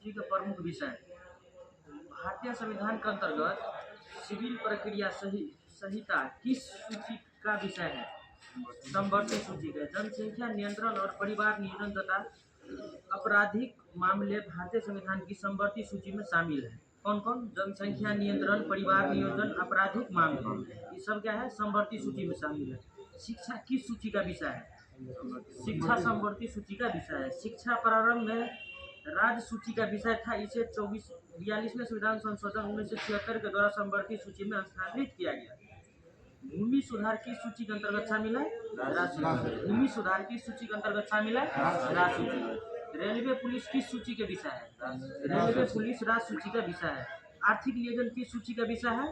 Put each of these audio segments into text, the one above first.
सूची का प्रमुख विषय। भारतीय संविधान के अंतर्गत सिविल प्रक्रिया संहिता किस सूची का विषय है? समवर्ती सूची का। जनसंख्या नियंत्रण और परिवार नियोजन तथा आपराधिक मामले भारतीय संविधान की समवर्ती सूची में शामिल है। कौन कौन? जनसंख्या नियंत्रण, परिवार नियोजन, आपराधिक मामले, ये सब क्या है? समवर्ती सूची में शामिल है। शिक्षा किस सूची का विषय है? शिक्षा समवर्ती सूची का विषय है। शिक्षा प्रारंभ में राज्य सूची का विषय था, इसे 42वें संविधान संशोधन 1976 के द्वारा समवर्ती सूची में स्थानांतरित किया गया। भूमि सुधार किस सूची के अंतर्गत शामिल है? राष्ट्रीय। भूमि सुधार किस सूची के अंतर्गत शामिल है? राष्ट्रीय। रेलवे पुलिस किस सूची के विषय है? रेलवे पुलिस राज्य सूची का विषय है। आर्थिक नियोजन किस सूची का विषय है?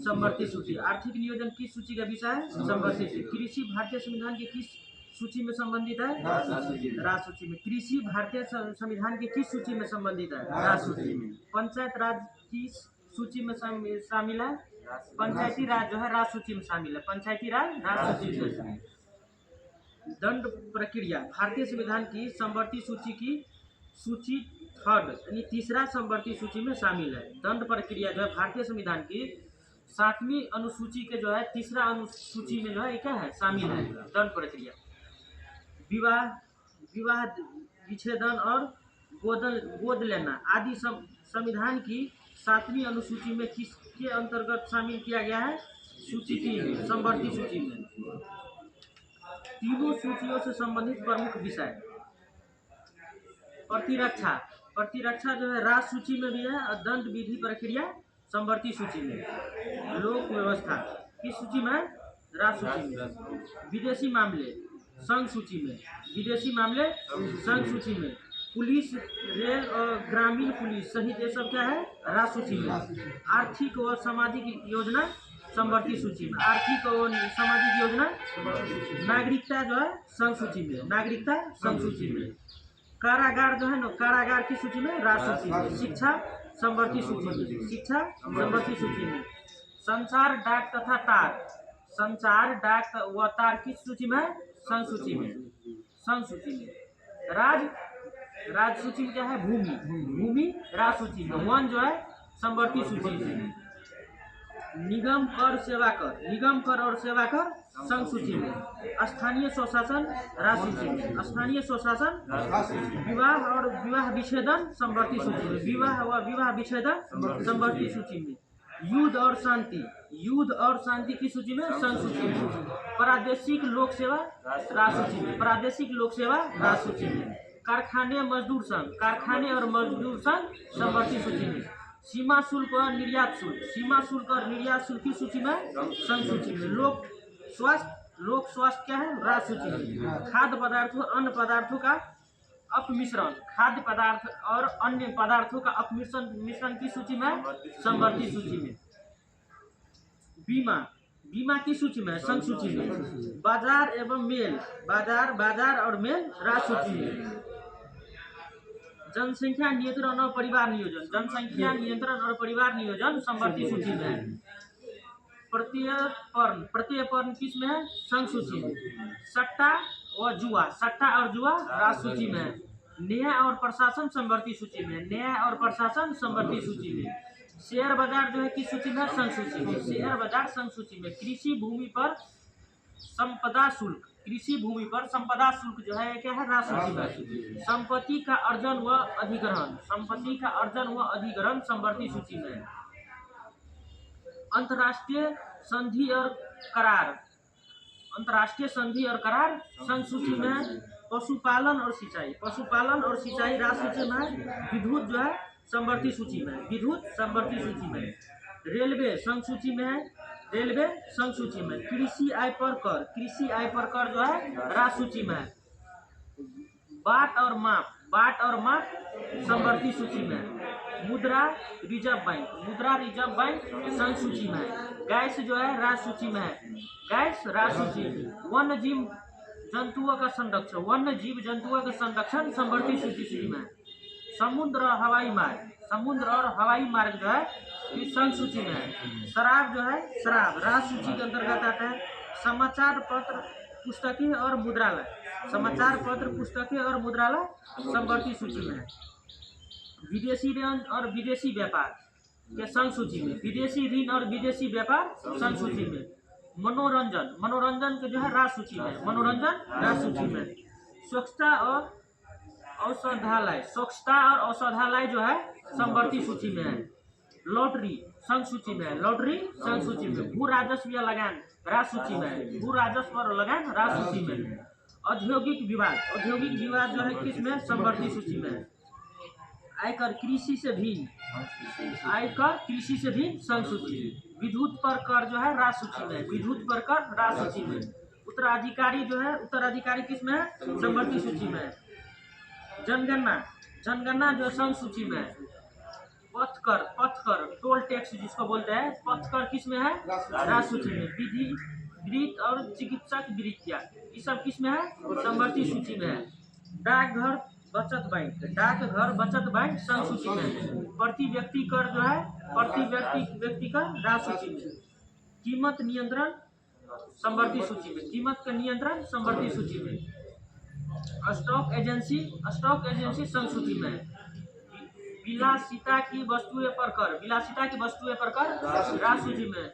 समवर्ती सूची। आर्थिक नियोजन किस सूची का विषय है? समवर्ती सूची। कृषि भारतीय संविधान की किस सूची में संबंधित है? राज्य सूची में। कृषि भारतीय संविधान की किस सूची में संबंधित है? राज्य सूची में। पंचायत राज किस सूची में शामिल है? पंचायती राज जो है राज्य सूची में शामिल है। पंचायती राज राज्य सूची में। दंड प्रक्रिया भारतीय संविधान की समवर्ती सूची की सूची थर्ड यानी तीसरा समवर्ती सूची में शामिल है। दंड प्रक्रिया जो है भारतीय संविधान की 7वीं अनुसूची के जो है तीसरा अनुसूची में जो है क्या है? शामिल है दंड प्रक्रिया। विवाह विच्छेदन और गोद लेना आदि संविधान की 7वीं अनुसूची में किसके अंतर्गत शामिल किया गया है? सूची 3 समवर्ती सूची में। तीनों सूचियों से संबंधित प्रमुख विषय। प्रतिरक्षा। प्रतिरक्षा जो है राज्य सूची में भी है और दंड विधि प्रक्रिया समवर्ती सूची में। लोक व्यवस्था किस सूची में? राज्य सूची में। विदेशी मामले संघ सूची में। विदेशी मामले संघ सूची में। पुलिस, रेल और ग्रामीण पुलिस सहित ये सब क्या है? राज्य सूची में। आर्थिक व सामाजिक योजना समवर्ती सूची में। आर्थिक और सामाजिक योजना। नागरिकता जो है संघ सूची में। नागरिकता संघ सूची में। कारागार जो है ना, कारागार की सूची में, राज्य सूची में। शिक्षा समवर्ती सूची में। शिक्षा समवर्ती सूची में। संचार, डाक तथा तार, संचार, डाक व तार किस सूची में? संघ सूची में। संघ सूची में। राज्य सूची में क्या है? भूमि। भूमि राज्य सूची में। वन जो है समवर्ती सूची में। निगम कर, सेवा कर, निगम कर और सेवा कर संघ सूची में। स्थानीय स्वशासन राज्य सूची में। स्थानीय स्वशासन। विवाह और विवाह विच्छेदन समवर्ती सूची में। विवाह व विवाह विच्छेदन समवर्ती सूची में। युद्ध और शांति, युद्ध और शांति की सूची में? संघ सूची में। प्रादेशिक लोक सेवा राज्य सूची में। प्रादेशिक लोक सेवा राज्य सूची में। कारखाने मजदूर संघ, कारखाने और मजदूर संघ समवर्ती सूची में। सीमा शुल्क और निर्यात शुल्क, सीमा शुल्क और निर्यात शुल्क की सूची में? संघ सूची में। लोक स्वास्थ्य क्या है? राज्य सूची में। खाद्य पदार्थों अन्य पदार्थों का अपमिश्रण, खाद्य पदार्थ और अन्य पदार्थों का अपमिश्रण की सूची में? समवर्ती सूची में। बीमा, बीमा की सूची में? संघ सूची में। बाजार एवं मेल, बाजार और मेल राज्य सूची में। जनसंख्या नियंत्रण और परिवार नियोजन, जनसंख्या नियंत्रण और परिवार नियोजन समवर्ती सूची में है। प्रत्ययपर्ण किस में है? संघ सूची में। सट्टा और जुआ, सट्टा और जुआ राज्य सूची में है। न्याय और प्रशासन समवर्ती सूची में। न्याय और प्रशासन समवर्ती सूची में। शेयर बाजार जो है किस सूची में? संघ सूची में। शेयर बाजार संघ सूची में। कृषि भूमि पर संपदा शुल्क, कृषि भूमि पर संपदा शुल्क जो है क्या है? राज्य सूची में। संपत्ति का अर्जन व अधिग्रहण, संपत्ति का अर्जन व अधिग्रहण समवर्ती सूची में। अंतर्राष्ट्रीय संधि और करार, अंतर्राष्ट्रीय संधि और करार संघ सूची में। पशुपालन और सिंचाई, पशुपालन और सिंचाई राज्य सूची में। विद्युत जो है समवर्ती सूची में। विद्युत समवर्ती सूची में। रेलवे संघ सूची में है। रेलवे संघ सूची में। कृषि आय पर कर, कृषि आय पर कर जो है राज्य सूची में है। बाट और माप समवर्ती सूची में है। मुद्रा रिजर्व बैंक, मुद्रा रिजर्व बैंक संघ सूची में है। गैस जो है राज्य सूची में है। गैस राज्य सूची में। वन्य जीव जंतुओं का संरक्षण, वन्य जीव जंतुओं का संरक्षण समवर्ती सूची में है। समुद्र और हवाई मार्ग, समुद्र और हवाई मार्ग जो है इस संघ सूची में है। शराब जो है, शराब राज्य सूची के अंतर्गत आता है। समाचार पत्र, पुस्तकें और मुद्रालय, समाचार पत्र, पुस्तकें और मुद्रालय समवर्ती सूची में है। विदेशी ऋण और विदेशी व्यापार के संघ सूची में, विदेशी ऋण और विदेशी व्यापार संघ सूची में। मनोरंजन, मनोरंजन के जो है राज सूची में, मनोरंजन राज सूची में। स्वच्छता और औषधालय, स्वच्छता और औषधालय जो है समवर्ती सूची में है। लॉटरी संघ सूची में है, लॉटरी संघ सूची में। भू राजस्व या लगान राज सूची में है, भू राजस्व और लगान राज सूची में है। औद्योगिक विवाद, औद्योगिक विवाद जो है किसमें, समवर्ती सूची में है। आयकर कृषि से भिन्न, आयकर कृषि से भिन्न संघ सूची। विद्युत पर कर जो है राज सूची में, विद्युत पर कर राज सूची में। उत्तराधिकारी जो है, उत्तराधिकारी किसमें है, समवर्ती सूची में है। जनगणना, जनगणना जो संघ सूची में है। पथकर, पथकर टोल टैक्स जिसको बोलते हैं, पथकर किसमें है, राज सूची में। विधि वृत्त और चिकित्सक वृत्तियाँ ये सब किसमें है, समवर्ती सूची में है। डाकघर बचत बैंक, डाकघर बचत बैंक संघ सूची में है। प्रति व्यक्ति कर जो है, प्रति व्यक्ति कर राज सूची में। कीमत नियंत्रण समवर्ती सूची में, कीमत का नियंत्रण समवर्ती सूची में। स्टॉक एजेंसी, स्टॉक एजेंसी संघ सूची में है। विलासिता की वस्तुएं पर कर, विलासिता की वस्तुएं पर कर राज सूची में।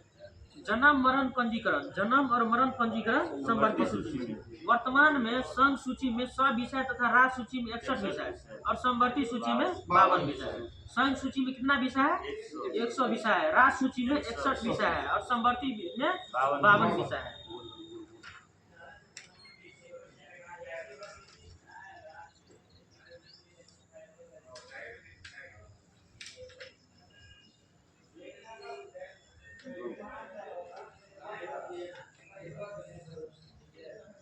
जन्म मरण पंजीकरण, जन्म और मरण पंजीकरण समवर्ती सूची में। वर्तमान में संघ सूची में 100 विषय तथा राज सूची में 61 विषय और समवर्ती सूची में 52 विषय। संघ सूची में कितना विषय है, 100 विषय है, राज सूची में 61 विषय है और समवर्ती में 52 विषय है।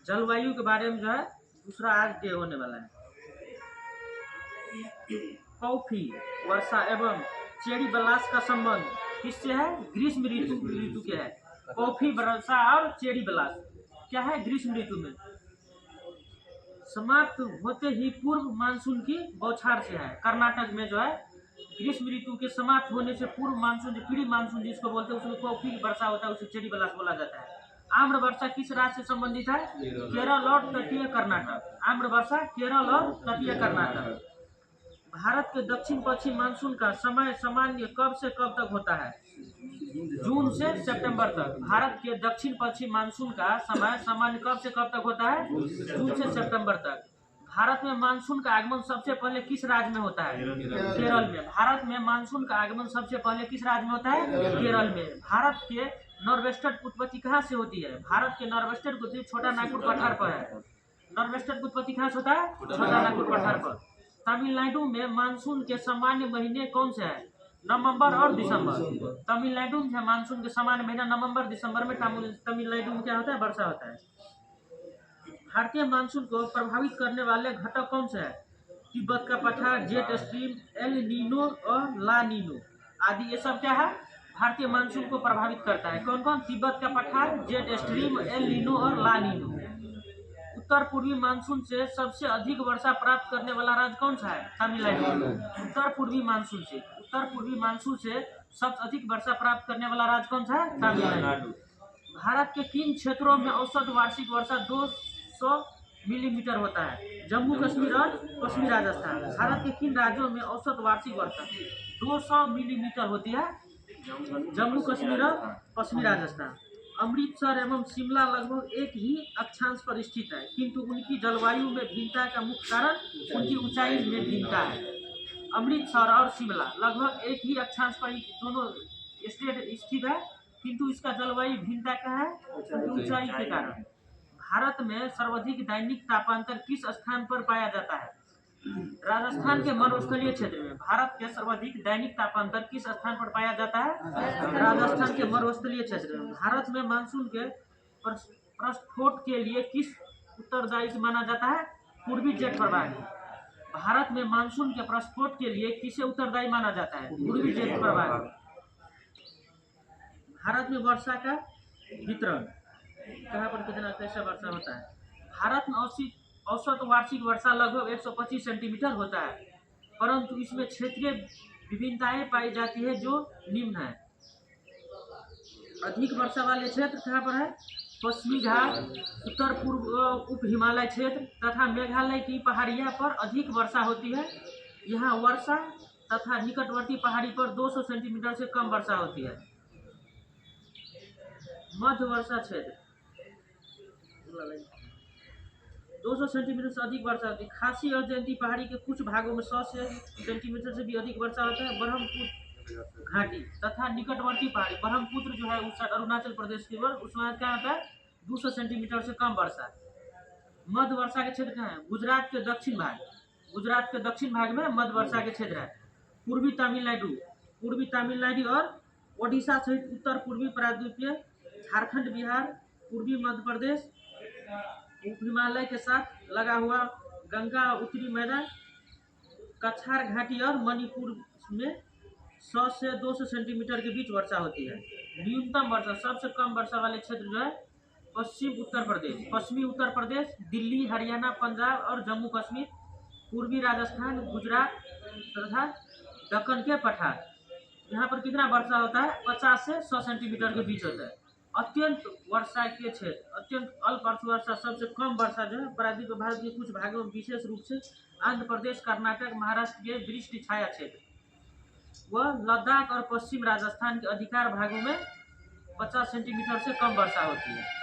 जलवायु के बारे में जो है दूसरा आज डे होने वाला है। कॉफी, वर्षा एवं चेरी ब्लास्ट का संबंध किससे है, ग्रीष्म ऋतु के है। कॉफी, वर्षा और चेरी ब्लास्ट क्या है, ग्रीष्म ऋतु में। समाप्त होते ही पूर्व मानसून की बौछार से है। कर्नाटक में जो है ग्रीष्म ऋतु के समाप्त होने से पूर्व मानसून, जो प्री मानसून जिसको बोलते हैं, उसमें कॉफी वर्षा होता है, उसे चेरी ब्लास्ट बोला जाता है। आम्र वर्षा किस राज्य से संबंधित है, केरल और तटीय कर्नाटक। आम्र वर्षा केरल और तटीय कर्नाटक। भारत के दक्षिण पश्चिम मानसून का समय सामान्य कब से कब तक होता है, जून से सितंबर तक। भारत के दक्षिण पश्चिम मानसून का समय सामान्य कब से कब तक होता है, जून से सितंबर तक। भारत में मानसून का आगमन सबसे पहले किस राज्य में होता है, केरल में। भारत में मानसून का आगमन सबसे पहले किस राज्य में होता है, केरल में। भारत के नॉर्वेस्टर्न उत्पत्ति कहाँ से होती है, भारत के नॉर्वेस्टर्न उत्पत्ति छोटा नागपुर पठार पर है। नॉर्वेस्टर्न उत्पत्ति कहाँ से होता है, छोटा नागपुर पठार पर। तमिलनाडु में मानसून के सामान्य महीने कौन से हैं, नवंबर और दिसंबर। तमिलनाडु में मानसून के सामान्य महीना नवंबर दिसंबर में तमिलनाडु में क्या होता है, वर्षा होता है। भारतीय मानसून को प्रभावित करने वाले घटक कौन से हैं, तिब्बत का पठार, जेट स्ट्रीम, एल नीनो और ला नीनो आदि। ये सब क्या है, भारतीय मानसून को प्रभावित करता है। कौन कौन, तिब्बत का पठार, जेट स्ट्रीम, एल नीनो और ला नीनो। उत्तर पूर्वी मानसून से सबसे अधिक वर्षा प्राप्त करने वाला राज्य कौन सा है, तमिलनाडु। उत्तर पूर्वी मानसून से, उत्तर पूर्वी मानसून से सबसे अधिक वर्षा प्राप्त करने वाला राज्य कौन सा है, तमिलनाडु। भारत के किन क्षेत्रों में औसत वार्षिक वर्षा 200 मिलीमीटर होता है, जम्मू कश्मीर और पश्चिमी राजस्थान। भारत के किन राज्यों में औसत वार्षिक वर्षा 200 मिलीमीटर होती है, जम्मू कश्मीर और पश्चिमी राजस्थान। अमृतसर एवं शिमला लगभग एक ही अक्षांश पर स्थित है, किंतु उनकी जलवायु में भिन्नता का मुख्य कारण उनकी ऊंचाई में भिन्नता है। अमृतसर और शिमला लगभग एक ही अक्षांश पर दोनों स्टेट स्थित है, किंतु इसका जलवायु भिन्नता क्या है, ऊंचाई के कारण। भारत में सर्वाधिक दैनिक तापांतर किस स्थान पर पाया जाता है, राजस्थान के मरुस्थलीय क्षेत्र में। भारत के सर्वाधिक दैनिक तापांतर किस स्थान पर पाया जाता है, राजस्थान के मरुस्थलीय क्षेत्र में। भारत में मानसून के प्रस्फोट के लिए किस उत्तरदायी माना जाता है, पूर्वी जेट प्रवाही। भारत में मानसून के प्रस्फोट के लिए किसे उत्तरदायी माना जाता है, पूर्वी जेट प्रवाही। भारत में वर्षा का वितरण कहाँ पर कितना कैसे वर्षा होता है। भारत में औसत वार्षिक वर्षा लगभग 125 सेंटीमीटर होता है, परंतु इसमें क्षेत्रीय विभिन्नताएं पाई जाती है जो निम्न है। अधिक वर्षा वाले क्षेत्र कहाँ पर है, पश्चिमी घाट, उत्तर पूर्व उप हिमालय क्षेत्र तथा मेघालय की पहाड़ियाँ पर अधिक वर्षा होती है। यहाँ वर्षा तथा निकटवर्ती पहाड़ी पर 200 सेंटीमीटर से कम वर्षा होती है। मध्य वर्षा क्षेत्र 200 सेंटीमीटर से अधिक वर्षा होती है। खासी और जयंती पहाड़ी के कुछ भागों में 100 सेंटीमीटर से भी अधिक वर्षा होता है। ब्रह्मपुत्र घाटी तथा निकटवर्ती पहाड़ी, ब्रह्मपुत्र जो है उस अरुणाचल प्रदेश की ओर, उसमें क्या होता है 200 सेंटीमीटर से कम वर्षा। मध्य वर्षा के क्षेत्र कहाँ है? गुजरात के दक्षिण भाग, गुजरात के दक्षिण भाग में मध्य वर्षा के क्षेत्र है। पूर्वी तमिलनाडु और ओडिशा सहित उत्तर पूर्वी प्रायद्वीपीय, झारखंड, बिहार, पूर्वी मध्य प्रदेश, हिमालय के साथ लगा हुआ गंगा उत्तरी मैदान, कछार घाटी और मणिपुर में 100 से 200 सेंटीमीटर के बीच वर्षा होती है। न्यूनतम वर्षा, सबसे कम वर्षा वाले क्षेत्र जो है पश्चिमी उत्तर प्रदेश, दिल्ली, हरियाणा, पंजाब और जम्मू कश्मीर, पूर्वी राजस्थान, गुजरात तथा दक्कन के पठार। यहाँ पर कितना वर्षा होता है? 50 से 100 सेंटीमीटर के बीच होता है। अत्यंत वर्षा के क्षेत्र, अत्यंत अल्प वर्षा, सबसे कम वर्षा जो है प्रायद्वीप भारत के कुछ भागों में, विशेष रूप से आंध्र प्रदेश, कर्नाटक, महाराष्ट्र के वृष्टि छाया क्षेत्र व लद्दाख और पश्चिम राजस्थान के अधिकार भागों में 50 सेंटीमीटर से कम वर्षा होती है।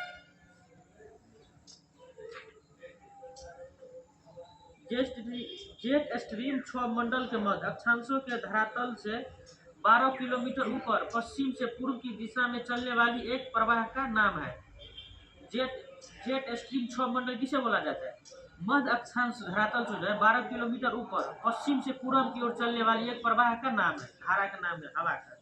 जेट स्ट्रीम क्षोभमंडल के मध्य अक्षांशों के धरातल से 12 किलोमीटर ऊपर पश्चिम से पूर्व की दिशा में चलने वाली एक प्रवाह का नाम है। जेट स्ट्रीम क्षोभमंडल किसे बोला जाता है? मध्य अक्षांश धरातल से जो है 12 किलोमीटर ऊपर पश्चिम से पूर्व की ओर चलने वाली एक प्रवाह का नाम है, धारा का नाम है, हवा का।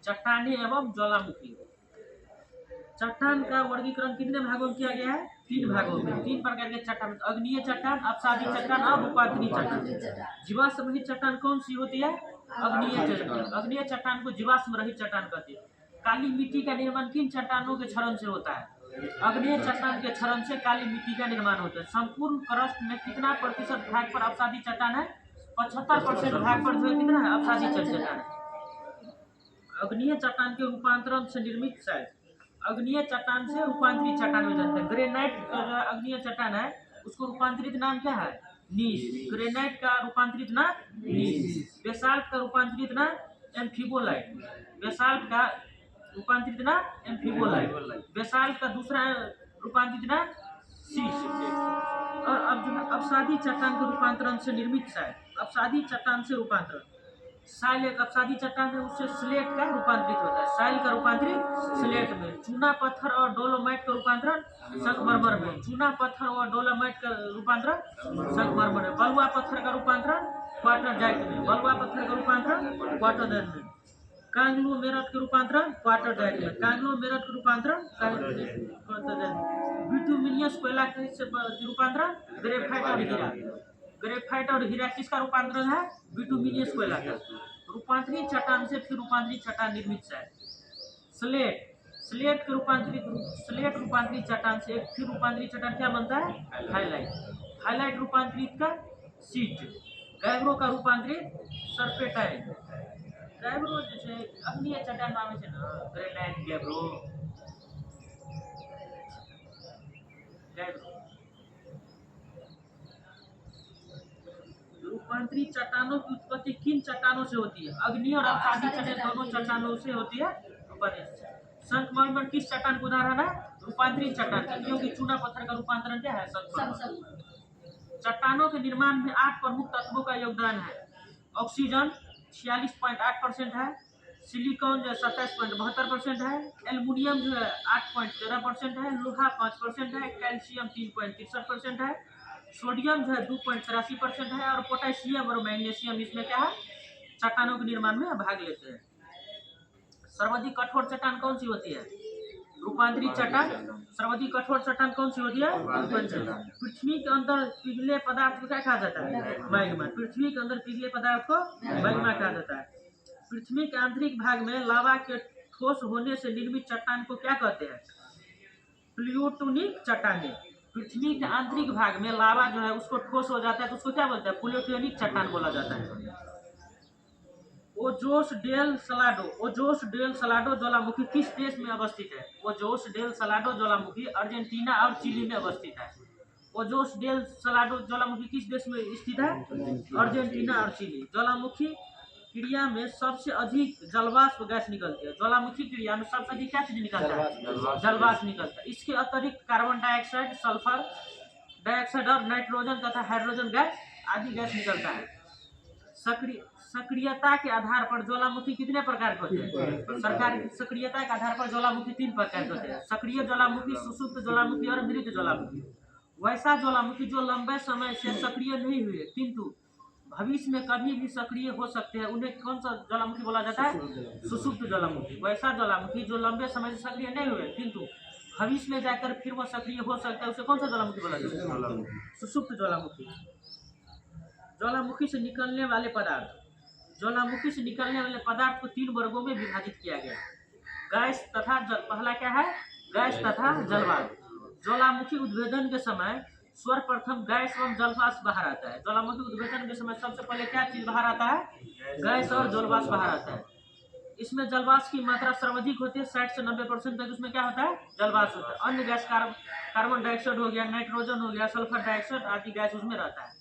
चट्टाने एवं ज्वालामुखी। चट्टान का वर्गीकरण कितने भागों में किया गया है? 3 भागों में। 3 प्रकार के चट्टान: अग्नीय चट्टान, अपसादी चट्टान और रूपांतरी चट्टान। जीवाश्म रहित चट्टान कौन सी होती है? अग्नीय चट्टान। अग्नीय चट्टान को जीवाश्म रहित चट्टान कहते हैं। काली मिट्टी का निर्माण किन चट्टानों के क्षरण से होता है? अग्नीय चट्टान के क्षरण से काली मिट्टी का निर्माण होता है। संपूर्ण क्रस्ट में कितना प्रतिशत भाग पर अपसादी चट्टान है? 75% भाग पर जो है कितना है? अपसादी चट्टान है। अग्नीय चट्टान के रूपांतरण से निर्मित शैल, अग्नीय चट्टान से रूपांतरित चट्टान में जाते हैं। ग्रेनाइट का जो अग्नीय चट्टान है उसको रूपांतरित नाम क्या है? नीस। ग्रेनाइट का रूपांतरित नाम नीस। बेसाल्ट का रूपांतरित नाम एम्फिबोलाइट। बेसाल्ट का रूपांतरित नाम एम्फिबोलाइट। बेसाल्ट का दूसरा रूपांतरित नाम सीस। और अब जो है अपसादी चट्टान के रूपांतरण से निर्मित शैल, अपसादी चट्टान से रूपांतरण। साइल एक अपसादी चट्टान है, उससे स्लेट का रूपांतरित होता है। साइल का रूपांतरित स्लेट में। चूना पत्थर और डोलोमाइट का रूपांतरण संगमरमर में। चूना पत्थर और डोलोमाइट का रूपांतरण संगमरमर में। बलुआ पत्थर का रूपांतरण क्वार्टरजाइट में। बलुआ पत्थर का रूपांतरण क्वार्टरजाइट में। कांग्लोमेरेट के रूपांतरण क्वार्टरजाइट में। कांग्लोमेरेट के रूपांतरण क्वार्टरजाइट में। बिटुमिनियस कोयला के रूपांतरण ग्रेफाइट और हीरा। ग्रेफाइट और हीरा किसका रूपांतरण है? बिटुमिनियस कोयला का। रूपांतरित चट्टान से फिर रूपांतरित चट्टान निर्मित है। स्लेट रूपांतरित चट्टान से एक फिर रूपांतरित चट्टान क्या बनता है? हाइलाइट रूपांतरित का सीट। गैब्रो का रूपांतरित सर्पेटाइट। गैब्रो जैसे अग्नीय चट्टान नाम से ना, ग्रेनाइट, गैब्रो। रूपांतरित चट्टानों की उत्पत्ति किन चट्टानों से होती है? अग्नीय और अपसादी चट्टान दोनों चट्टानों से होती है। संगमरमर किस चट्टान का उदाहरण है? रूपांतरित चट्टान, क्योंकि चूना पत्थर का रूपांतरण क्या है? संगमरमर। चट्टानों के निर्माण में 8 प्रमुख तत्वों का योगदान है। ऑक्सीजन 46.8% है, सिलिकॉन जो है 27.72% है, एल्युमिनियम जो है 8.13% है, लोहा 5% है, कैल्शियम 3.63% है, सोडियम जो है 2.83% है और पोटेशियम और मैग्नीशियम इसमें क्या है? चट्टानों के निर्माण में भाग लेते हैं। सर्वाधिक कठोर चट्टान कौन सी होती है? रूपांतरित चट्टान। सर्वाधिक कठोर चट्टान कौन सी होती है? पृथ्वी के अंदर पिघले पदार्थ को क्या कहा जाता है? मैग्मा। पृथ्वी के अंदर पिघले पदार्थ को मैग्मा कहा जाता है। पृथ्वी के आंतरिक भाग में लावा के ठोस होने से निर्मित चट्टान को क्या कहते हैं? प्लूटोनिक चट्टानें। पृथ्वी के आंतरिक भाग में लावा जो है उसको ठोस हो जाता है तो उसको क्या बोलते हैं? प्लूटोनिक चट्टान बोला जाता है। ओजोस डेल सलाडो ज्वालामुखी किस देश में अवस्थित है? ओजोस डेल सलाडो ज्वालामुखी अर्जेंटीना और चिली में अवस्थित है। ओजोस डेल सलाडो ज्वालामुखी किस देश में स्थित है? अर्जेंटीना और चिली। ज्वालामुखी क्रिया में सबसे अधिक जलवाष्प गैस निकलती है। ज्वालामुखी क्रिया में सबसे अधिक क्या चीज निकलता है? जलवाष्प निकलता है। इसके अतिरिक्त कार्बन डाइऑक्साइड, सल्फर डाइऑक्साइड और नाइट्रोजन तथा हाइड्रोजन गैस आदि गैस निकलता है। सक्रियता के आधार पर ज्वालामुखी कितने प्रकार के होते हैं? सरकार सक्रियता के आधार पर ज्वालामुखी 3 प्रकार के होते हैं: सक्रिय ज्वालामुखी, सुषुप्त ज्वालामुखी और मृत ज्वालामुखी। वैसा ज्वालामुखी जो लंबे समय से सक्रिय नहीं हुए किंतु भविष्य में कभी भी सक्रिय हो सकते हैं, उन्हें कौन सा ज्वालामुखी बोला जाता है? सुषुप्त ज्वालामुखी। वैसा ज्वालामुखी जो लंबे समय से सक्रिय नहीं हुए किंतु भविष्य में जाकर फिर वो सक्रिय हो सकता है, उसे कौन सा ज्वालामुखी बोला जाता है? सुषुप्त ज्वालामुखी। ज्वालामुखी से निकलने वाले पदार्थ। ज्वालामुखी से निकलने वाले पदार्थ को 3 वर्गों में विभाजित किया गया: गैस तथा जल। पहला क्या है? गैस तथा जलवाष्प। ज्वालामुखी उद्भेदन के समय सर्वप्रथम गैस एवं जलवाष्प बाहर आता है। ज्वालामुखी उद्भेदन के समय सबसे पहले क्या चीज बाहर आता है? गैस और जलवाष्प बाहर आता है। इसमें जलवाष्प की मात्रा सर्वाधिक होती है, 60 से 90% तक उसमें क्या होता है? जलवाष्प होता है। अन्य गैस कार्बन डाइऑक्साइड हो गया, नाइट्रोजन हो गया, सल्फर डाइऑक्साइड आदि गैस उसमें रहता है।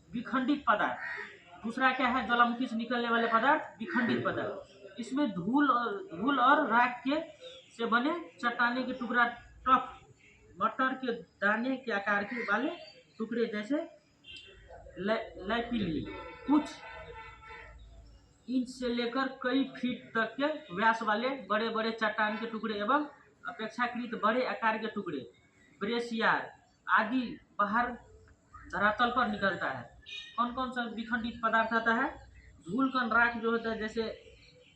विखंडित पदार्थ। दूसरा क्या है? ज्वालामुखी से निकलने वाले पदार्थ विखंडित पदार्थ। इसमें धूल और राख के से बने चट्टाने के टुकड़ा, टफ मटर के दाने के आकार के वाले टुकड़े जैसे लैपिली, कुछ इंच से लेकर कई फीट तक के व्यास वाले बड़े बड़े चट्टान के टुकड़े एवं अपेक्षाकृत बड़े आकार के टुकड़े, ब्रेसियार आदि बाहर धरातल पर निकलता है। कौन कौन सा विखंडित पदार्थ आता है? धूल कण राख जो होता है, जैसे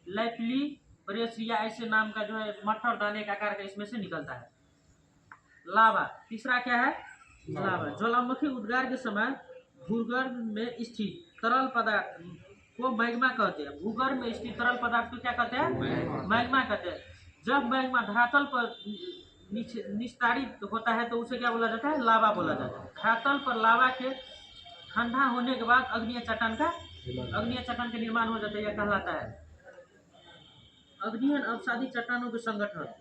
लैपली, ब्रेसिया ऐसे नाम का जो है मटर दाने का आकार का, इसमें से निकलता है। लावा। तीसरा क्या है? लावा। ज्वालामुखी उद्गार के समय भूगर्भ में स्थित तरल पदार्थ को मैग्मा कहते हैं। भूगर्भ में स्थित तरल पदार्थ को क्या कहते हैं? मैग्मा कहते हैं। जब मैग्मा धरातल पर निस्तारित होता है तो उसे क्या बोला जाता है? लावा बोला जाता है। धरातल पर लावा के ठंडा होने के बाद अग्निय चट्टान का निर्माण हो जाता है, यह कहलाता है। अग्नियन अवसादी चट्टानों के संगठन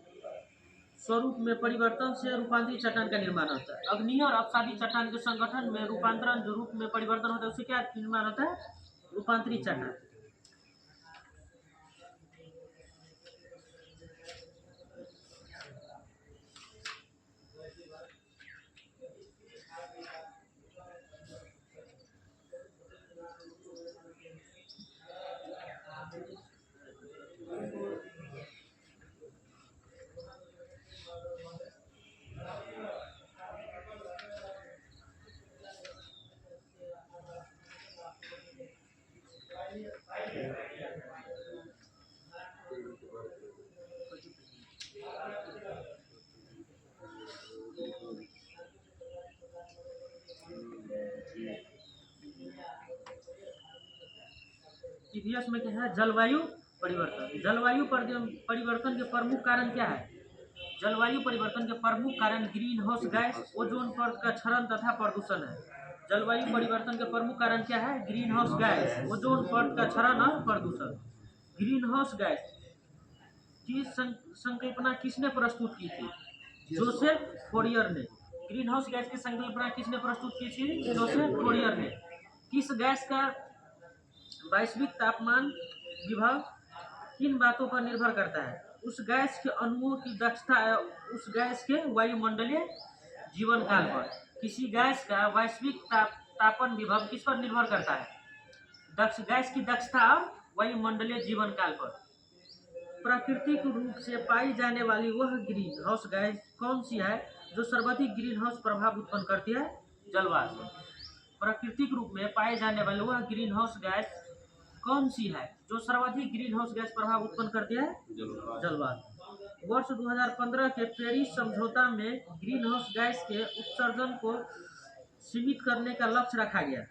स्वरूप में परिवर्तन से रूपांतरित चट्टान का निर्माण होता है। अग्निय और अवसादी चट्टान के संगठन में रूपांतरण जो रूप में परिवर्तन होता है उससे क्या निर्माण होता है? रूपांतरित चट्टान। इतिहास में क्या है? जलवायु परिवर्तन। जलवायु परिवर्तन के प्रमुख कारण क्या है? जलवायु परिवर्तन के प्रमुख कारण ग्रीन हाउस गैस, ओजोन परत का क्षरण तथा प्रदूषण है। जलवायु परिवर्तन के प्रमुख कारण क्या है? ग्रीन हाउस गैस, ओजोन परत का क्षरण और प्रदूषण। ग्रीन हाउस गैस की संकल्पना किसने प्रस्तुत की थी? जोसेफ फोरियर ने। ग्रीन हाउस गैस की संकल्पना किसने प्रस्तुत की थी? जोसेफ फोरियर ने। किस गैस का वैश्विक तापमान विभव किन बातों पर निर्भर करता है? उस गैस के अणुओं की दक्षता, उस गैस के वायुमंडलीय जीवन काल पर। किसी गैस का वैश्विक तापन विभव किस पर निर्भर करता है? गैस की दक्षता और वायुमंडलीय जीवन काल पर। प्राकृतिक रूप से पाई जाने वाली वह ग्रीन हाउस गैस कौन सी है जो सर्वाधिक ग्रीन हाउस प्रभाव उत्पन्न करती है? जलवाष्प। प्राकृतिक रूप में पाए जाने वाली वह ग्रीन हाउस गैस कौन सी है जो सर्वाधिक ग्रीन हाउस गैस प्रभाव उत्पन्न करती है? जलवाष्प। वर्ष 2015 के पेरिस समझौता में ग्रीन हाउस गैस के उत्सर्जन को सीमित करने का लक्ष्य रखा गया।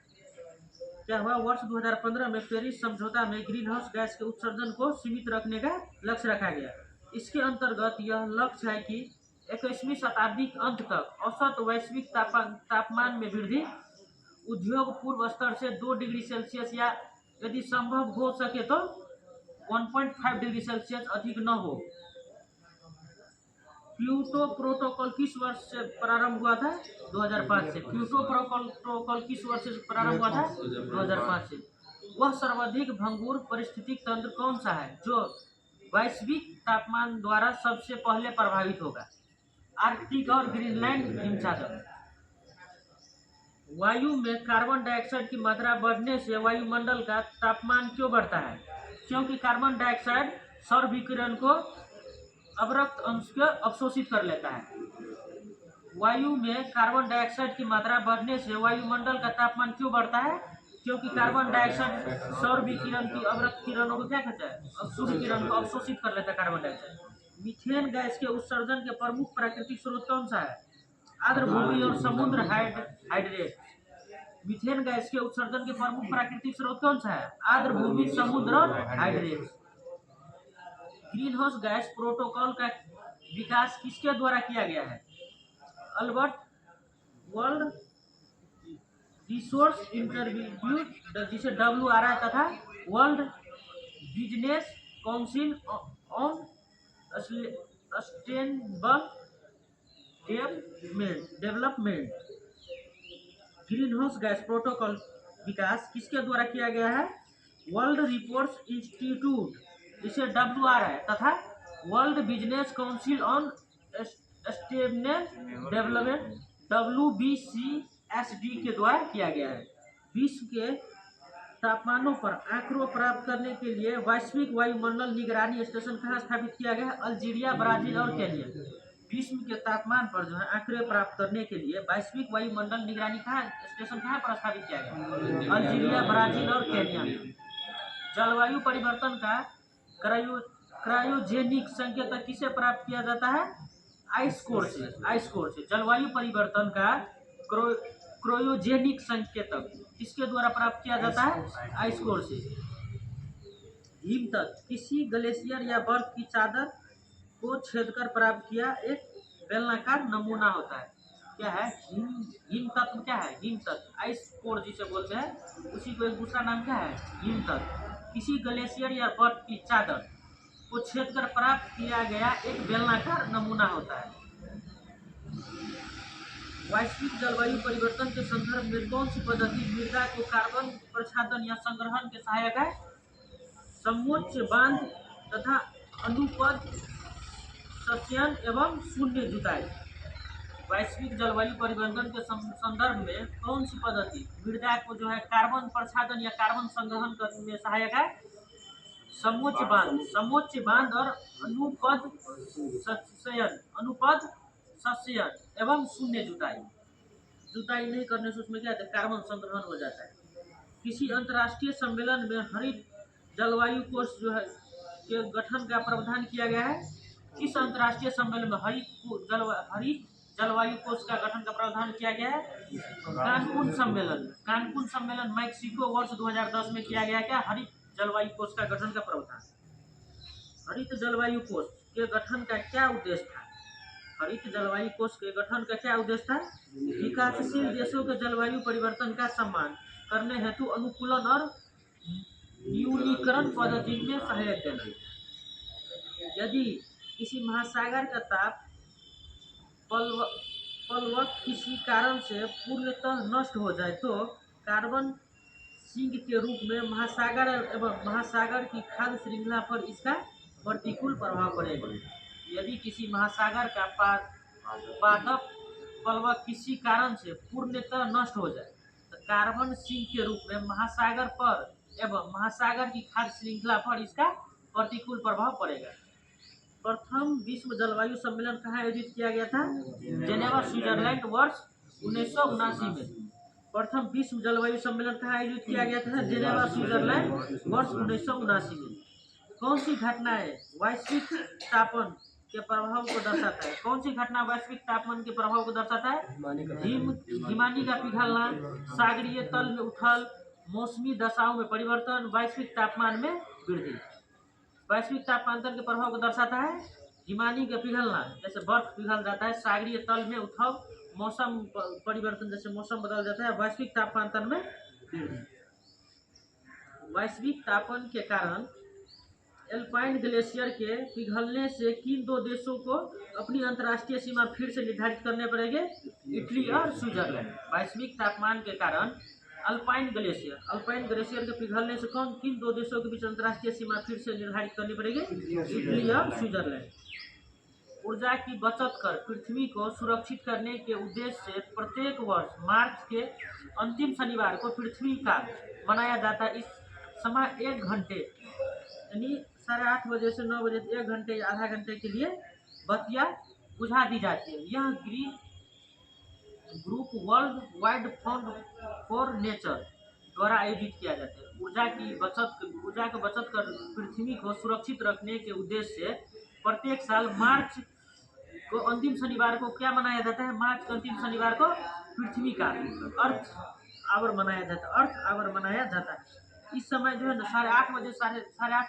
क्या हुआ? वर्ष 2015 में पेरिस समझौता में ग्रीन हाउस गैस के उत्सर्जन को सीमित रखने का लक्ष्य रखा गया। इसके अंतर्गत यह लक्ष्य है कि 21वीं शताब्दी के अंत तक औसत वैश्विक तापमान में वृद्धि उद्योग पूर्व स्तर से 2 डिग्री सेल्सियस या यदि संभव हो सके तो 1.5 डिग्री सेल्सियस अधिक न हो। क्योटो प्रोटोकॉल किस वर्ष से प्रारंभ हुआ था? 2005 से। क्योटो प्रोटोकॉल किस वर्ष से प्रारंभ हुआ था? 2005 से। वह सर्वाधिक भंगुर पारिस्थितिक तंत्र कौन सा है जो वैश्विक तापमान द्वारा सबसे पहले प्रभावित होगा? आर्कटिक और ग्रीनलैंड हिमसागर। वायु में कार्बन डाइऑक्साइड की मात्रा बढ़ने से वायुमंडल का तापमान क्यों बढ़ता है? क्योंकि कार्बन डाइऑक्साइड सौर विकिरण को अवरक्त अंश को अवशोषित कर लेता है। वायु में कार्बन डाइऑक्साइड की मात्रा बढ़ने से वायुमंडल का तापमान क्यों बढ़ता है? क्योंकि कार्बन डाइऑक्साइड सौर विकिरण की अवरक्त किरणों को क्या कहता है? सूर्य किरण को अवशोषित कर लेता है कार्बन डाइऑक्साइड। मीथेन गैस के उत्सर्जन के प्रमुख प्राकृतिक स्रोत कौन सा है? आर्द्र भूमि और समुद्र हाइड्रेट। मीथेन गैस के उत्सर्जन के प्रमुख प्राकृतिक स्रोत कौन सा है? आर्द्र भूमि, समुद्र और hydrate. Green house gas protocol का विकास किसके द्वारा किया गया है? अल्बर्ट वर्ल्ड रिसोर्स इंस्टीट्यूट जिसे WRI तथा world business council on sustainable development. Green house gas protocol विकास किसके द्वारा किया गया है? वर्ल्ड रिसोर्स इंस्टीट्यूट जिसे WRI तथा world business council on sustainable development WBCSD के द्वारा किया गया है। विश्व के तापमानों पर आंकड़ों प्राप्त करने के लिए वैश्विक वायुमंडल निगरानी स्टेशन कहाँ स्थापित किया गया है? अल्जीरिया, ब्राजील और केन्या। विश्व के तापमान पर जो है आंकड़े प्राप्त करने के लिए वैश्विक वायुमंडल निगरानी स्टेशन कहाँ पर स्थापित किया गया? अल्जीरिया, ब्राजील और केन्या। जलवायु परिवर्तन का क्रायोजेनिक संकेतक किसे प्राप्त किया जाता है? आइस कोर से। जलवायु परिवर्तन का क्रायोजेनिक संकेतक किसके द्वारा प्राप्त किया जाता है? आइस कोर से। हिमतत्व किसी ग्लेशियर या बर्फ की चादर को छेदकर प्राप्त किया एक बेलनाकार नमूना होता है। क्या है? हिमतत्व क्या है? हिमतत्व आइस कोर जिसे बोलते हैं उसी को एक दूसरा नाम क्या है? हिमतत्व। किसी ग्लेशियर या बर्फ की चादर को छेदकर प्राप्त किया गया एक बेलनाकार नमूना होता है। वैश्विक जलवायु परिवर्तन के संदर्भ में कौन सी पद्धति मृदा को कार्बन प्रच्छादन या संग्रहण के सहायक है? समोच्च बांध तथा अनुपद सस्यन एवं शून्य जुताई। वैश्विक जलवायु परिवर्तन के संदर्भ में कौन सी पद्धति मृदा को जो है कार्बन प्रच्छादन या कार्बन संग्रहण करने में सहायक है? समोच्च बांध और अनुपद सस्यन एवं शून्य जुताई नहीं करने से उसमें क्या है? कार्बन संग्रहण हो जाता है। किसी अंतर्राष्ट्रीय सम्मेलन में हरित जलवायु कोष जो है के गठन का प्रावधान किया गया है? किस अंतर्राष्ट्रीय सम्मेलन में हरित जलवायु कोष का गठन का प्रावधान किया गया है? कानकुन सम्मेलन मैक्सिको वर्ष 2010 में किया गया। क्या हरित जलवायु कोष का गठन का प्रावधान? हरित जलवायु कोष के गठन का क्या उद्देश्य था? हरित जलवायु कोष के गठन का क्या उद्देश्य था? विकासशील देशों के जलवायु परिवर्तन का सम्मान करने हेतु अनुकूलन और न्यूनीकरण पद्धति में सहायता देना। यदि किसी महासागर का ताप पलवक किसी कारण से पूर्णतः नष्ट हो जाए तो कार्बन सिंक के रूप में महासागर की खाद्य श्रृंखला पर इसका प्रतिकूल प्रभाव पड़ेगा। यदि किसी महासागर का पादप पलवक किसी कारण से पूर्णतः नष्ट हो जाए तो कार्बन सिंक के रूप में महासागर पर एवं महासागर की खाद्य श्रृंखला पर इसका प्रतिकूल प्रभाव पड़ेगा। प्रथम विश्व जलवायु सम्मेलन कहाँ आयोजित किया गया था? जेनेवा, स्विट्जरलैंड वर्ष 1979 में। प्रथम विश्व जलवायु सम्मेलन कहाँ आयोजित किया गया था? जेनेवा, स्विट्जरलैंड वर्ष 1979 में। कौन सी घटनाएं वैश्विक तापमान के प्रभाव को दर्शाता है? कौन सी घटना वैश्विक तापमान के प्रभाव को दर्शाता है? हिमानी का पिघलना, सागरीय तल में उथल, मौसमी दशाओं में परिवर्तन, वैश्विक तापमान में वृद्धि। वैश्विक तापांतर के प्रभाव को दर्शाता है हिमानी का पिघलना, जैसे बर्फ पिघल जाता है, सागरीय तल में उठाव, मौसम परिवर्तन, जैसे मौसम बदल जाता है, वैश्विक तापमान में वृद्धि। वैश्विक तापमान के कारण एल्पाइन ग्लेशियर के पिघलने से किन दो देशों को अपनी अंतर्राष्ट्रीय सीमा फिर से निर्धारित करने पड़ेंगे? इटली और स्विट्जरलैंड। वैश्विक तापमान के कारण अल्पाइन ग्लेशियर के पिघलने से किन दो देशों के बीच अंतर्राष्ट्रीय सीमा फिर से निर्धारित करनी पड़ेगी? इटली और स्विट्जरलैंड। ऊर्जा की बचत कर पृथ्वी को सुरक्षित करने के उद्देश्य से प्रत्येक वर्ष मार्च के अंतिम शनिवार को पृथ्वी का मनाया जाता है। इस समय 1 घंटे यानी 8:30 बजे से 9 बजे 1 घंटे या आधा घंटे के लिए बत्तियां बुझा दी जाती है। यह green group world wide fund for nature द्वारा आयोजित किया जाता है। ऊर्जा की बचत कर पृथ्वी को सुरक्षित रखने के उद्देश्य से प्रत्येक साल मार्च को अंतिम शनिवार को क्या मनाया जाता है? मार्च के अंतिम शनिवार को पृथ्वी का अर्थ आवर मनाया जाता है। इस समय जो है ना 8:30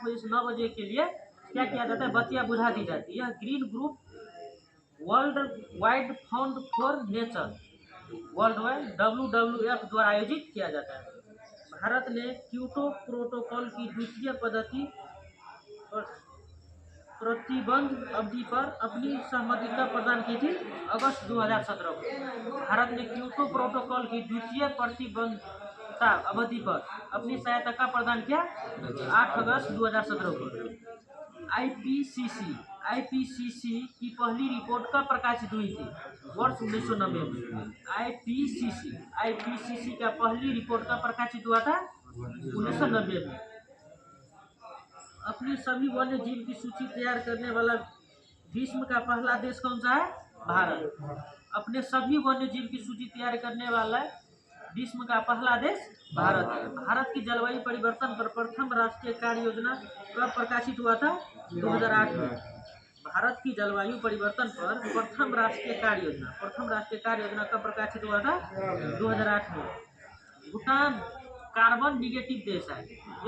बजे से 9 बजे के लिए क्या किया जाता है? बत्तियां बुझा दी जाती है। यह green group world wide fund for nature world wide WWF द्वारा आयोजित किया जाता है। भारत ने क्योटो प्रोटोकॉल की द्वितीय पद्धति प्रतिबंध अवधि पर अपनी सहमति प्रदान की थी अगस्त 2017 को। भारत ने क्योटो प्रोटोकॉल की द्वितीय प्रतिबद्धता अवधि पर अपनी सहायता का प्रदान किया 8 अगस्त 2017 को। आईपीसीसी की पहली रिपोर्ट कब प्रकाशित हुई थी? वर्ष 1990 में। आईपीसीसी का पहली रिपोर्ट कब प्रकाशित हुआ था? 1990 में। अपनी सभी वन्य जीव की सूची तैयार करने वाला विश्व का पहला देश कौन सा है? भारत। अपने सभी वन्य जीव की सूची तैयार करने वाला विश्व का पहला देश भारत है। भारत की जलवायु परिवर्तन पर प्रथम राष्ट्रीय कार्य योजना कब प्रकाशित हुआ था? 2008 में। भारत की जलवायु परिवर्तन पर प्रथम राष्ट्रीय कार्य योजना कब प्रकाशित हुआ था? 2008 में। भूटान कार्बन निगेटिव देश है।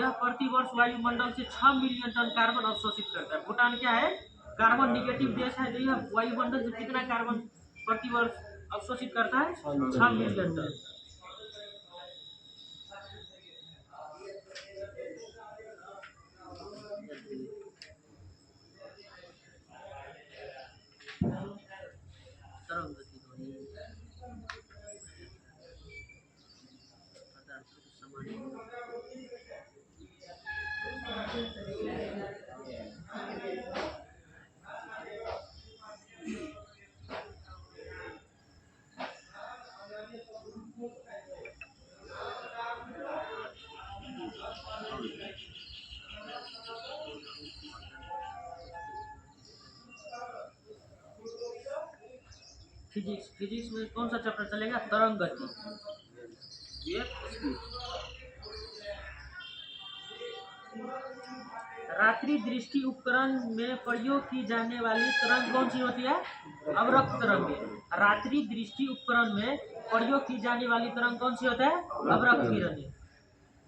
यह प्रतिवर्ष वायुमंडल से 6 मिलियन टन कार्बन अवशोषित करता है। भूटान क्या है? कार्बन निगेटिव देश है। जो यह वायुमंडल से कितना कार्बन प्रतिवर्ष अवशोषित करता है? 6 मिलियन टन। फिजिक्स में कौन सा चैप्टर चलेगा? तरंग गति। रात्रि दृष्टि उपकरण में प्रयोग की जाने वाली तरंग कौन सी होती है? अवरक्त तरंग। रात्रि दृष्टि उपकरण में प्रयोग की जाने वाली तरंग कौन सी होता है? अवरक्त किरण।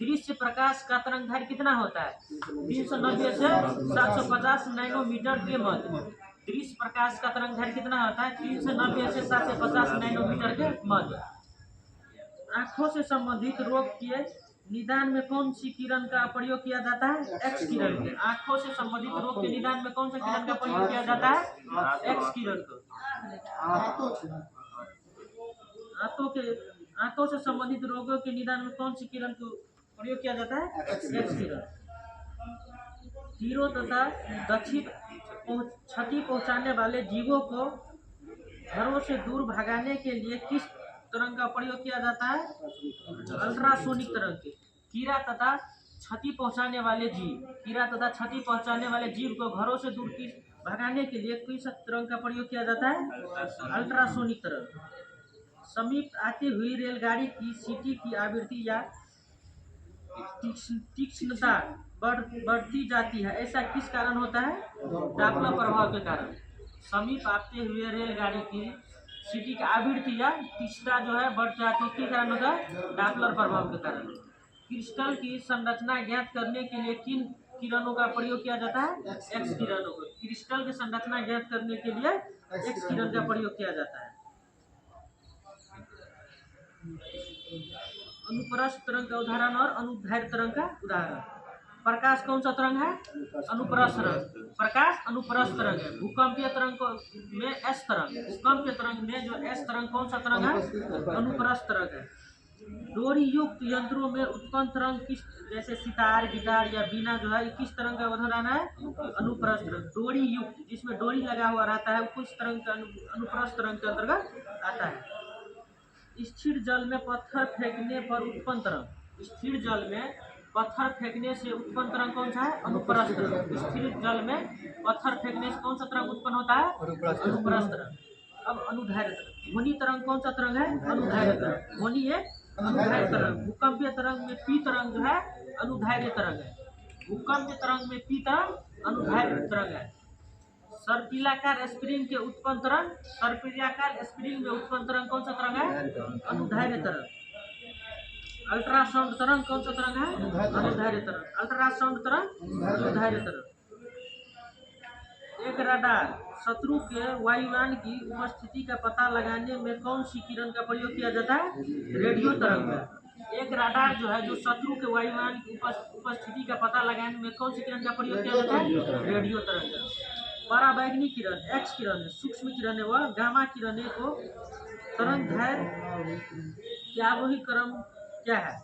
दृश्य प्रकाश का तरंगदैर्घ्य कितना होता है? 390 से 750 नैनोमीटर के मध्य। दृश्य प्रकाश का तरंगदैर्घ्य कितना होता है? 390 से 750 नैनोमीटर के मध्य। आंखों से संबंधित रोग के निदान में कौन सी किरण का प्रयोग किया जाता है? एक्स किरण के। आंखों से संबंधित रोग के निदान में कौन सा किरण का प्रयोग किया जाता है? एक्स किरण को। आंतों से संबंधित रोगों के निदान में कौन सी किरण को प्रयोग किया जाता है? एक्स किरण। हीरो तथा दक्षिण क्षति पहुंचाने वाले जीवों को घरों से दूर भगाने के लिए किस तरंग का प्रयोग किया जाता है? अल्ट्रासोनिक तरंग के। कीड़ा तथा क्षति पहुंचाने वाले जीव को घरों से दूर भगाने के लिए किस तरंग का प्रयोग किया जाता है? अल्ट्रासोनिक तरंग। समीप आती हुई रेलगाड़ी की सीटी की आवृत्ति या तीक्ष्णता बढ़ती जाती है, ऐसा किस कारण होता है? डॉपलर प्रभाव के कारण। समीप आते हुए रेलगाड़ी की सीटी की आवृत्ति या तीक्ष्णता जो है बढ़ जाती है, किस कारण होता है? डॉपलर प्रभाव के कारण। क्रिस्टल की संरचना ज्ञात करने के लिए किन किरणों का प्रयोग किया जाता है? एक्स किरणों को। क्रिस्टल की संरचना ज्ञात करने के लिए एक्स किरण का प्रयोग किया जाता है। अनुप्रस्थ तरंग का उदाहरण और अनुदैर्घ्य तरंग का उदाहरण। प्रकाश कौन सा तरंग है? अनुप्रस्थ तरंग। प्रकाश अनुप्रस्थ तरंग है। भूकंपीय तरंग में एस तरंग, भूकंपीय तरंग में जो एस तरंग कौन सा तरंग है? अनुप्रस्थ तरंग है। डोरी युक्त यंत्रों में उत्पन्न तरंग किस, जैसे सितार, गिटार या बीना जो है, किस तरंग का उदाहरण है? अनुप्रस्थ तरंग। डोरी युक्त जिसमें डोरी लगा हुआ रहता है, कुछ तरंग का अनुप्रस्थ तरंग के अंतर्गत आता है। स्थिर जल में पत्थर फेंकने पर उत्पन्न तरंग। स्थिर जल में पत्थर फेंकने से उत्पन्न तरंग कौन सा है? अनुप्रस्थ तरंग। स्थिर जल में पत्थर फेंकने से कौन सा तरंग उत्पन्न होता है? अनुप्रस्थ तरंग। अब अनुदैर्घ्य तरंग। ध्वनि तरंग कौन सा तरंग है? अनुदैर्घ्य तरंग। ध्वनि एक अनुदैर्घ्य तरंग। भूकंपीय तरंग में पी तरंग जो है अनुदैर्घ्य तरंग है। भूकंपीय तरंग में पी तरंग अनुदैर्घ्य तरंग है। सर्पिलाकार स्प्रिंग के उत्पन्न तरंग, सर्पिलाकार स्प्रिंग में उत्पन्न तरंग कौन सा तरंग है? अनुदैर्घ्य तरंग। अल्ट्रासाउंड तरंग कौन सा तरंग है? अनुदैर्घ्य तरंग। अल्ट्रासाउंड तरंग अनुदैर्घ्य तरंग। एक रडार शत्रु के वायुयान की उपस्थिति का पता लगाने में कौन सी किरण का प्रयोग किया जाता है? रेडियो तरंग का। एक रडार जो है, जो शत्रु के वायुयान की उपस्थिति का पता लगाने में कौन सी किरण का प्रयोग किया जाता है? रेडियो तरंग का। पराबैंगनी किरण एक्स किरण है, सूक्ष्म किरण व गामा किरणें को तरंग दैर्घ्य के आरोही क्रम क्या है?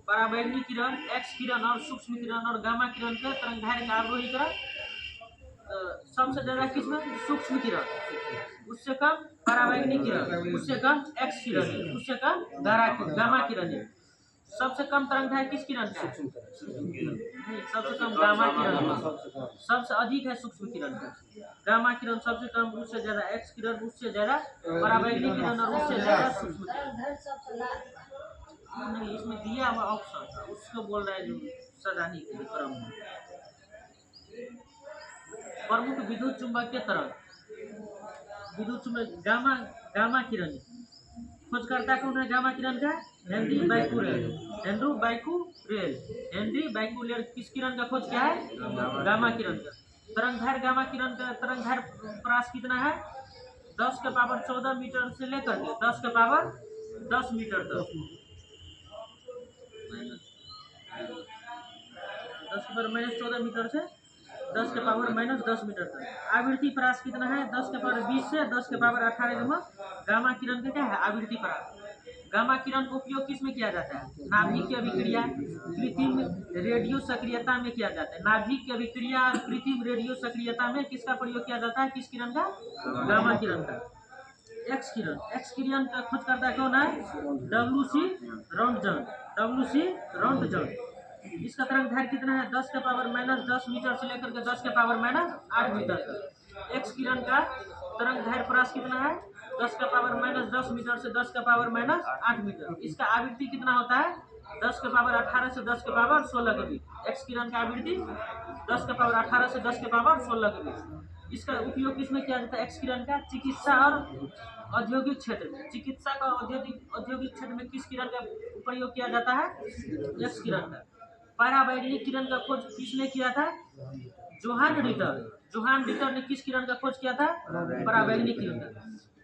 पराबैंगनी किरण, एक्स किरण और सूक्ष्म किरण और गामा किरण का तरंग दैर्घ्य का आरोही क्रम सबसे ज्यादा किसमें? सूक्ष्म किरण, उससे कम पराबैंगनी किरण, उससे कम एक्स किरण, उससे कम गामा किरण। सबसे कम तरंग दैर्घ्य किस किरण का? नहीं, सबसे कम गामा किरण। सबसे अधिक है सूक्ष्म किरण का। गामा किरण सबसे कम, उससे ज्यादा एक्स किरण, उससे ज्यादा पराबैंगनी किरण और उससे ज्यादा सूक्ष्म किरण। नहीं, इसमें दिया हुआ ऑप्शन उसको बोल रहा है जो सजाने के लिए क्रम में। प्रमुख विद्युत चुंबकीय तरंग। विद्युत चुंबक गामा, गामा किरण। खोजकर्ता कौन है गामा किरण का? हेनरी बैकुरेल। हेनरी बैकुरेल। हेनरी बैकुरेल किस किरण का खोज किया है? गामा किरण का। तरंग दैर्घ्य गामा किरण का तरंग दैर्घ्य प्रकाश कितना है? 10 के पावर 14 मीटर से लेकर के 10 के पावर 10 मीटर तक। 10 के पावर -14 मीटर से 10 के पावर -10 मीटर तक। आवृत्ति परास कितना है? 10 के पावर 20 से 10 के पावर 18 में गामा किरण का क्या है? आवृत्ति परास। गामा किरण का उपयोग किस में किया जाता है? नाभिक की अभिक्रिया, कृत्रिम रेडियो सक्रियता में किया जाता है। नाभिक की अभिक्रिया और कृत्रिम रेडियो सक्रियता में किसका प्रयोग किया जाता है? किस किरण का? गामा किरण का। एक्स किरण। एक्स किरण का खोजकर्ता कौन है? डब्ल्यू.सी. रॉन्टजन। डब्ल्यू.सी. रॉन्टजन। इसका तरंग दैर्घ्य कितना है? 10 के पावर -10 मीटर से लेकर के 10 के पावर -8 मीटर तक। एक्स किरण का तरंग दैर्घ्य प्रकाश कितना है? 10 का पावर -10 मीटर से 10 का पावर -8 मीटर। इसका आवृत्ति कितना होता है? 10 के पावर 18 से 10 के पावर 16 के बीच। एक्स किरण का आवृत्ति 10 के पावर 18 से 10 के पावर 16 के बीच। इसका उपयोग किसमें किया जाता है? एक्स किरण का चिकित्सा और औद्योगिक क्षेत्र में। चिकित्सा का औद्योगिक क्षेत्र में किस किरण का प्रयोग किया जाता है? एक्स किरण का। पराबैंगनी किरण का खोज किसने किया था? Johan Ritter. जोहान रिटर ने किस किरण का खोज किया था? पराबैंगनी किरण का।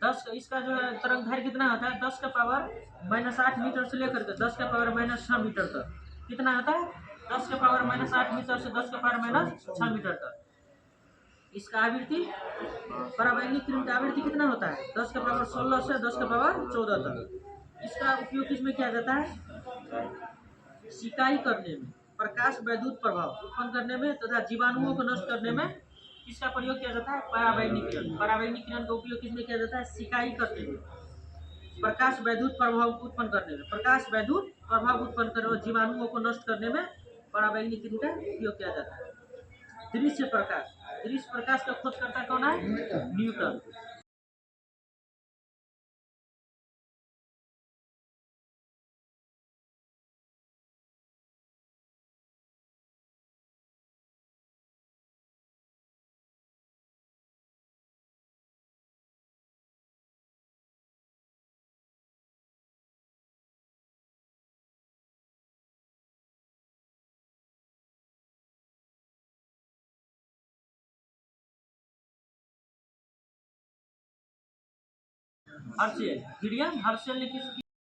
10 इसका जो है तरंग दैर्घ्य कितना होता है? 10 का पावर -8 मीटर से लेकर के 10 का पावर -6 मीटर तक। कितना होता है? 10 का पावर -8 मीटर से 10 का पावर -6 मीटर तक। इसका आवृत्ति, पराबैंगनी किरण का आवृत्ति कितना होता है? 10 का पावर 16 से 10 का पावर 14 तक। इसका उपयोग किसमें किया जाता है? सिकाई करने में, प्रकाश वैद्युत प्रभाव उत्पन्न करने में तथा जीवाणुओं को नष्ट करने में किसका प्रयोग किया जाता है? पराबैंगनी किरण। पराबैंगनी किरण का उपयोग किसमें किया जाता है? सिकाई करने में, प्रकाश वैद्युत प्रभाव उत्पन्न करने में, प्रकाश वैद्युत प्रभाव उत्पन्न करने और जीवाणुओं को नष्ट करने में पराबैंगनी किरण का उपयोग किया जाता है। दृश्य प्रकाश। दृश्य प्रकाश का खोजकर्ता कौन है? न्यूटन। हर्षेल, विलियम हर्षेल ने किस